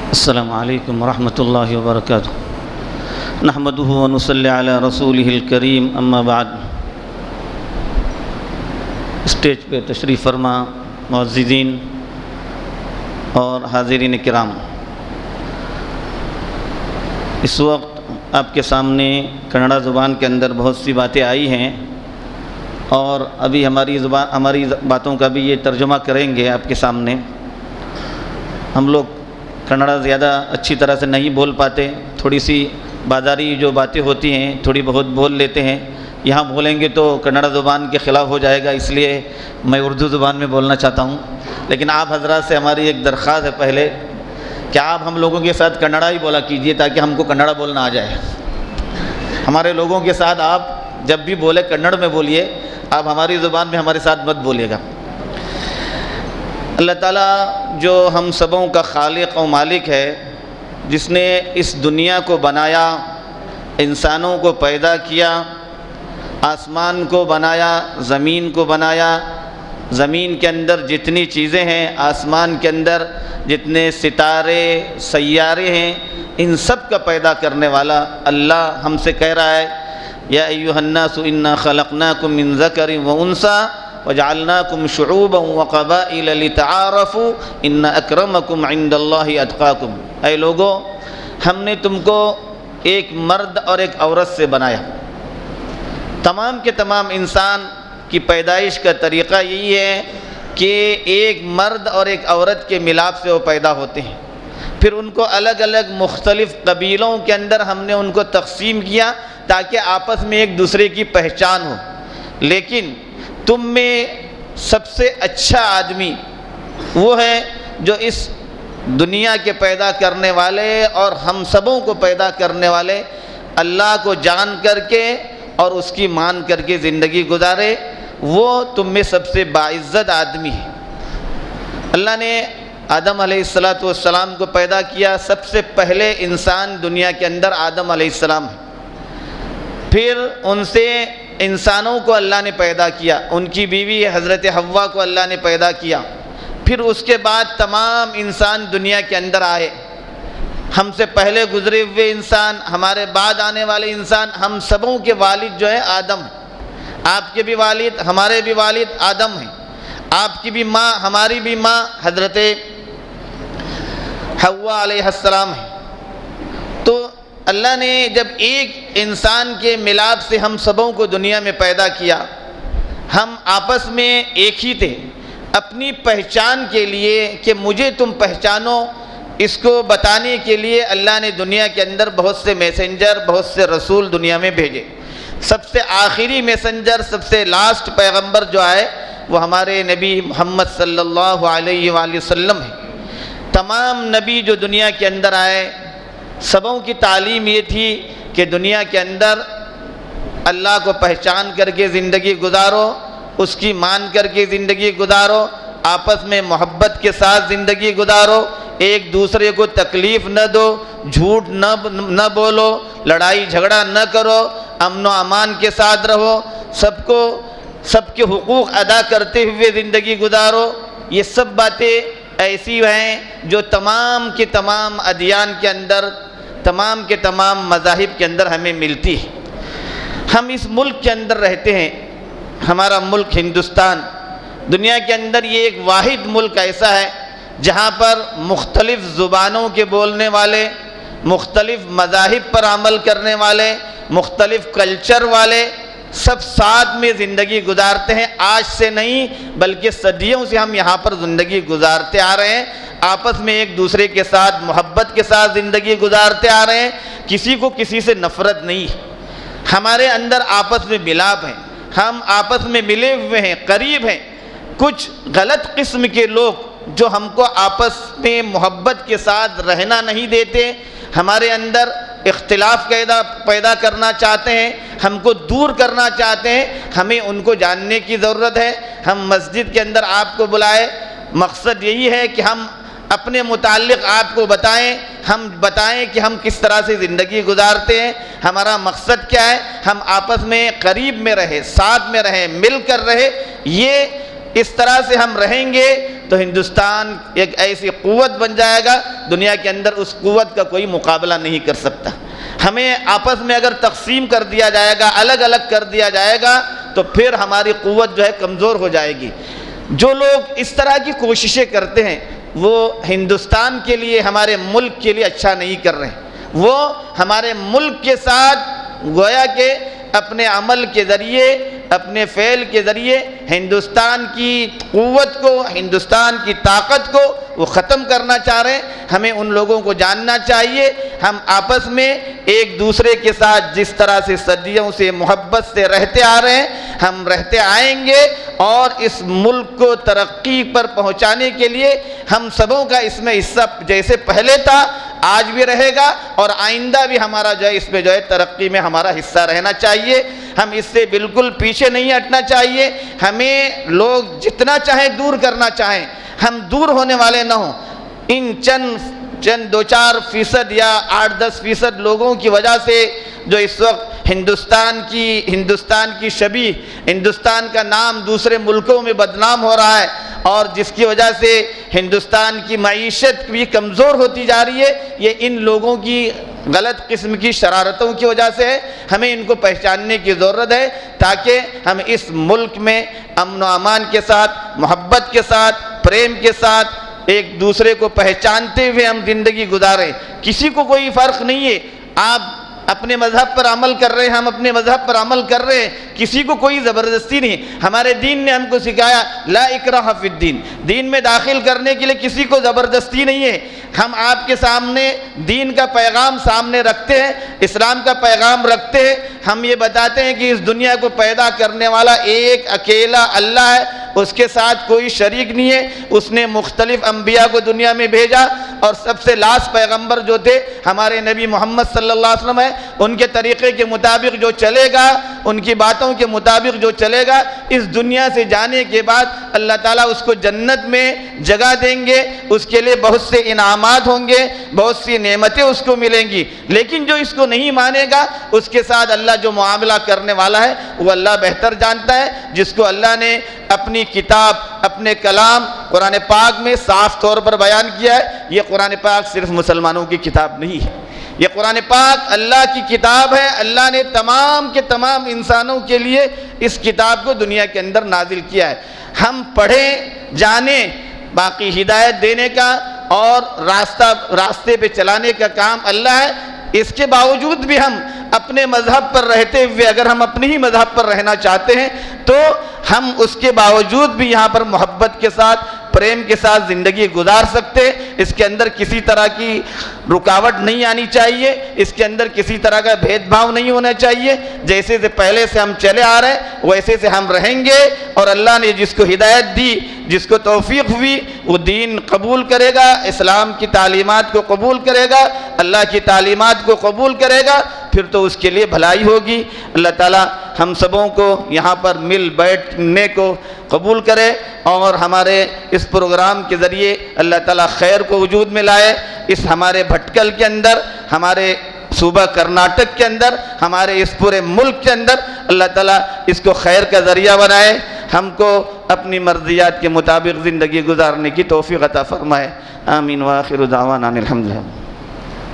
السلام علیکم ورحمۃ اللہ وبرکاتہ۔ نحمدہ ونصلی علی رسولہ الکریم، اما بعد۔ اسٹیج پہ تشریف فرما معززین اور حاضرین کرام، اس وقت آپ کے سامنے کنڑا زبان کے اندر بہت سی باتیں آئی ہیں اور ابھی ہماری باتوں کا بھی یہ ترجمہ کریں گے آپ کے سامنے۔ ہم لوگ کنڑا زیادہ اچھی طرح سے نہیں بول پاتے، تھوڑی سی بازاری جو باتیں ہوتی ہیں تھوڑی بہت بول لیتے ہیں، یہاں بولیں گے تو کنڑا زبان کے خلاف ہو جائے گا، اس لیے میں اردو زبان میں بولنا چاہتا ہوں۔ لیکن آپ حضرات سے ہماری ایک درخواست ہے پہلے کہ آپ ہم لوگوں کے ساتھ کنڑا ہی بولا کیجئے تاکہ ہم کو کنڑا بولنا آ جائے۔ ہمارے لوگوں کے ساتھ آپ جب بھی بولے کنڑ میں بولیے، آپ ہماری زبان میں ہمارے ساتھ مت بولیے گا۔ اللہ تعالیٰ جو ہم سبوں کا خالق و مالک ہے، جس نے اس دنیا کو بنایا، انسانوں کو پیدا کیا، آسمان کو بنایا، زمین کو بنایا، زمین کے اندر جتنی چیزیں ہیں، آسمان کے اندر جتنے ستارے سیارے ہیں، ان سب کا پیدا کرنے والا اللہ ہم سے کہہ رہا ہے، یا ایھا الناس انا خلقناکم من ذکر و انثی وجعلناکم شعوبا وقبائل لتعارفوا ان اکرمکم عند اللہ اتقاکم۔ اے لوگو، ہم نے تم کو ایک مرد اور ایک عورت سے بنایا۔ تمام کے تمام انسان کی پیدائش کا طریقہ یہی ہے کہ ایک مرد اور ایک عورت کے ملاپ سے وہ پیدا ہوتے ہیں، پھر ان کو الگ الگ مختلف قبیلوں کے اندر ہم نے ان کو تقسیم کیا تاکہ آپس میں ایک دوسرے کی پہچان ہو۔ لیکن تم میں سب سے اچھا آدمی وہ ہے جو اس دنیا کے پیدا کرنے والے اور ہم سبوں کو پیدا کرنے والے اللہ کو جان کر کے اور اس کی مان کر کے زندگی گزارے، وہ تم میں سب سے باعزت آدمی ہے۔ اللہ نے آدم علیہ السلام کو پیدا کیا، سب سے پہلے انسان دنیا کے اندر آدم علیہ السلام ہے۔ پھر ان سے انسانوں کو اللہ نے پیدا کیا، ان کی بیوی حضرت حوا کو اللہ نے پیدا کیا، پھر اس کے بعد تمام انسان دنیا کے اندر آئے۔ ہم سے پہلے گزرے ہوئے انسان، ہمارے بعد آنے والے انسان، ہم سبوں کے والد جو ہے آدم ہیں۔ آپ کے بھی والد، ہمارے بھی والد آدم ہیں۔ آپ کی بھی ماں، ہماری بھی ماں حضرت حوا علیہ السلام ہے۔ تو اللہ نے جب ایک انسان کے ملاپ سے ہم سبوں کو دنیا میں پیدا کیا، ہم آپس میں ایک ہی تھے۔ اپنی پہچان کے لیے کہ مجھے تم پہچانو، اس کو بتانے کے لیے اللہ نے دنیا کے اندر بہت سے میسنجر، بہت سے رسول دنیا میں بھیجے۔ سب سے آخری میسنجر، سب سے لاسٹ پیغمبر جو آئے وہ ہمارے نبی محمد صلی اللہ علیہ وآلہ وسلم ہیں۔ تمام نبی جو دنیا کے اندر آئے، سبوں کی تعلیم یہ تھی کہ دنیا کے اندر اللہ کو پہچان کر کے زندگی گزارو، اس کی مان کر کے زندگی گزارو، آپس میں محبت کے ساتھ زندگی گزارو، ایک دوسرے کو تکلیف نہ دو، جھوٹ نہ بولو، لڑائی جھگڑا نہ کرو، امن و امان کے ساتھ رہو، سب کے حقوق ادا کرتے ہوئے زندگی گزارو۔ یہ سب باتیں ایسی ہیں جو تمام کے تمام ادیان کے اندر، تمام کے تمام مذاہب کے اندر ہمیں ملتی ہے۔ ہم اس ملک کے اندر رہتے ہیں، ہمارا ملک ہندوستان، دنیا کے اندر یہ ایک واحد ملک ایسا ہے جہاں پر مختلف زبانوں کے بولنے والے، مختلف مذاہب پر عمل کرنے والے، مختلف کلچر والے سب ساتھ میں زندگی گزارتے ہیں۔ آج سے نہیں بلکہ صدیوں سے ہم یہاں پر زندگی گزارتے آ رہے ہیں، آپس میں ایک دوسرے کے ساتھ محبت کے ساتھ زندگی گزارتے آ رہے ہیں، کسی کو کسی سے نفرت نہیں ہے۔ ہمارے اندر آپس میں ملاپ ہے، ہم آپس میں ملے ہوئے ہیں، قریب ہیں۔ کچھ غلط قسم کے لوگ جو ہم کو آپس میں محبت کے ساتھ رہنا نہیں دیتے، ہمارے اندر اختلاف پیدا کرنا چاہتے ہیں، ہم کو دور کرنا چاہتے ہیں، ہمیں ان کو جاننے کی ضرورت ہے۔ ہم مسجد کے اندر آپ کو بلائے، مقصد یہی ہے کہ ہم اپنے متعلق آپ کو بتائیں کہ ہم کس طرح سے زندگی گزارتے ہیں، ہمارا مقصد کیا ہے، ہم آپس میں قریب میں رہے، ساتھ میں رہے، مل کر رہے۔ یہ اس طرح سے ہم رہیں گے تو ہندوستان ایک ایسی قوت بن جائے گا، دنیا کے اندر اس قوت کا کوئی مقابلہ نہیں کر سکتا۔ ہمیں آپس میں اگر تقسیم کر دیا جائے گا، الگ الگ کر دیا جائے گا، تو پھر ہماری قوت جو ہے کمزور ہو جائے گی۔ جو لوگ اس طرح کی کوششیں کرتے ہیں وہ ہندوستان کے لیے، ہمارے ملک کے لیے اچھا نہیں کر رہے ہیں۔ وہ ہمارے ملک کے ساتھ گویا کہ اپنے عمل کے ذریعے، اپنے فعل کے ذریعے ہندوستان کی قوت کو، ہندوستان کی طاقت کو وہ ختم کرنا چاہ رہے ہیں۔ ہمیں ان لوگوں کو جاننا چاہیے، ہم آپس میں ایک دوسرے کے ساتھ جس طرح سے صدیوں سے محبت سے رہتے آ رہے ہیں، ہم رہتے آئیں گے، اور اس ملک کو ترقی پر پہنچانے کے لیے ہم سبوں کا اس میں حصہ جیسے پہلے تھا آج بھی رہے گا، اور آئندہ بھی ہمارا جو ہے اس میں جو ہے ترقی میں ہمارا حصہ رہنا چاہیے۔ ہم اس سے بالکل پیچھے نہیں ہٹنا چاہیے۔ ہمیں لوگ جتنا چاہیں دور کرنا چاہیں، ہم دور ہونے والے نہ ہوں۔ ان چند 2-4% یا 8-10% لوگوں کی وجہ سے جو اس وقت ہندوستان کی شبیہ، ہندوستان کا نام دوسرے ملکوں میں بدنام ہو رہا ہے، اور جس کی وجہ سے ہندوستان کی معیشت بھی کمزور ہوتی جا رہی ہے، یہ ان لوگوں کی غلط قسم کی شرارتوں کی وجہ سے ہے۔ ہمیں ان کو پہچاننے کی ضرورت ہے تاکہ ہم اس ملک میں امن و امان کے ساتھ، محبت کے ساتھ، پریم کے ساتھ ایک دوسرے کو پہچانتے ہوئے ہم زندگی گزاریں۔ کسی کو کوئی فرق نہیں ہے، آپ اپنے مذہب پر عمل کر رہے ہیں، ہم اپنے مذہب پر عمل کر رہے ہیں، کسی کو کوئی زبردستی نہیں۔ ہمارے دین نے ہم کو سکھایا لا اکراہ فی الدین، دین میں داخل کرنے کے لیے کسی کو زبردستی نہیں ہے۔ ہم آپ کے سامنے دین کا پیغام سامنے رکھتے ہیں، اسلام کا پیغام رکھتے ہیں۔ ہم یہ بتاتے ہیں کہ اس دنیا کو پیدا کرنے والا ایک اکیلا اللہ ہے، اس کے ساتھ کوئی شریک نہیں ہے۔ اس نے مختلف انبیاء کو دنیا میں بھیجا، اور سب سے لاسٹ پیغمبر جو تھے ہمارے نبی محمد صلی اللہ علیہ وسلم ہے۔ ان کے طریقے کے مطابق جو چلے گا، ان کی باتوں کے مطابق جو چلے گا، اس دنیا سے جانے کے بعد اللہ تعالیٰ اس کو جنت میں جگہ دیں گے، اس کے لیے بہت سے انعامات ہوں گے، بہت سی نعمتیں اس کو ملیں گی۔ لیکن جو اس کو نہیں مانے گا، اس کے ساتھ اللہ جو معاملہ کرنے والا ہے وہ اللہ بہتر جانتا ہے۔ جس کو اللہ نے اپنی کتاب، اپنے کلام قرآن پاک میں صاف طور پر بیان کیا ہے، یہ قرآن پاک صرف مسلمانوں کی کتاب نہیں ہے، یہ قرآن پاک اللہ کی کتاب ہے۔ اللہ نے تمام کے تمام انسانوں کے لیے اس کتاب کو دنیا کے اندر نازل کیا ہے۔ ہم پڑھیں، جانیں، باقی ہدایت دینے کا اور راستے پہ چلانے کا کام اللہ ہے۔ اس کے باوجود بھی ہم اپنے مذہب پر رہتے ہوئے، اگر ہم اپنے ہی مذہب پر رہنا چاہتے ہیں تو ہم اس کے باوجود بھی یہاں پر محبت کے ساتھ، پریم کے ساتھ زندگی گزار سکتے ہیں۔ اس کے اندر کسی طرح کی رکاوٹ نہیں آنی چاہیے، اس کے اندر کسی طرح کا بھید بھاؤ نہیں ہونا چاہیے۔ جیسے سے پہلے سے ہم چلے آ رہے ہیں ویسے سے ہم رہیں گے، اور اللہ نے جس کو ہدایت دی، جس کو توفیق ہوئی، وہ دین قبول کرے گا، اسلام کی تعلیمات کو قبول کرے گا، اللہ کی تعلیمات کو قبول کرے گا، پھر تو اس کے لیے بھلائی ہوگی۔ اللہ تعالیٰ ہم سبوں کو یہاں پر مل بیٹھنے کو قبول کرے، اور ہمارے اس پروگرام کے ذریعے اللہ تعالیٰ خیر کو وجود میں لائے۔ اس ہمارے بھٹکل کے اندر، ہمارے صوبہ کرناٹک کے اندر، ہمارے اس پورے ملک کے اندر اللہ تعالیٰ اس کو خیر کا ذریعہ بنائے، ہم کو اپنی مرضیات کے مطابق زندگی گزارنے کی توفیق عطا فرمائے۔ آمین وآخر دعوانا الحمدللہ۔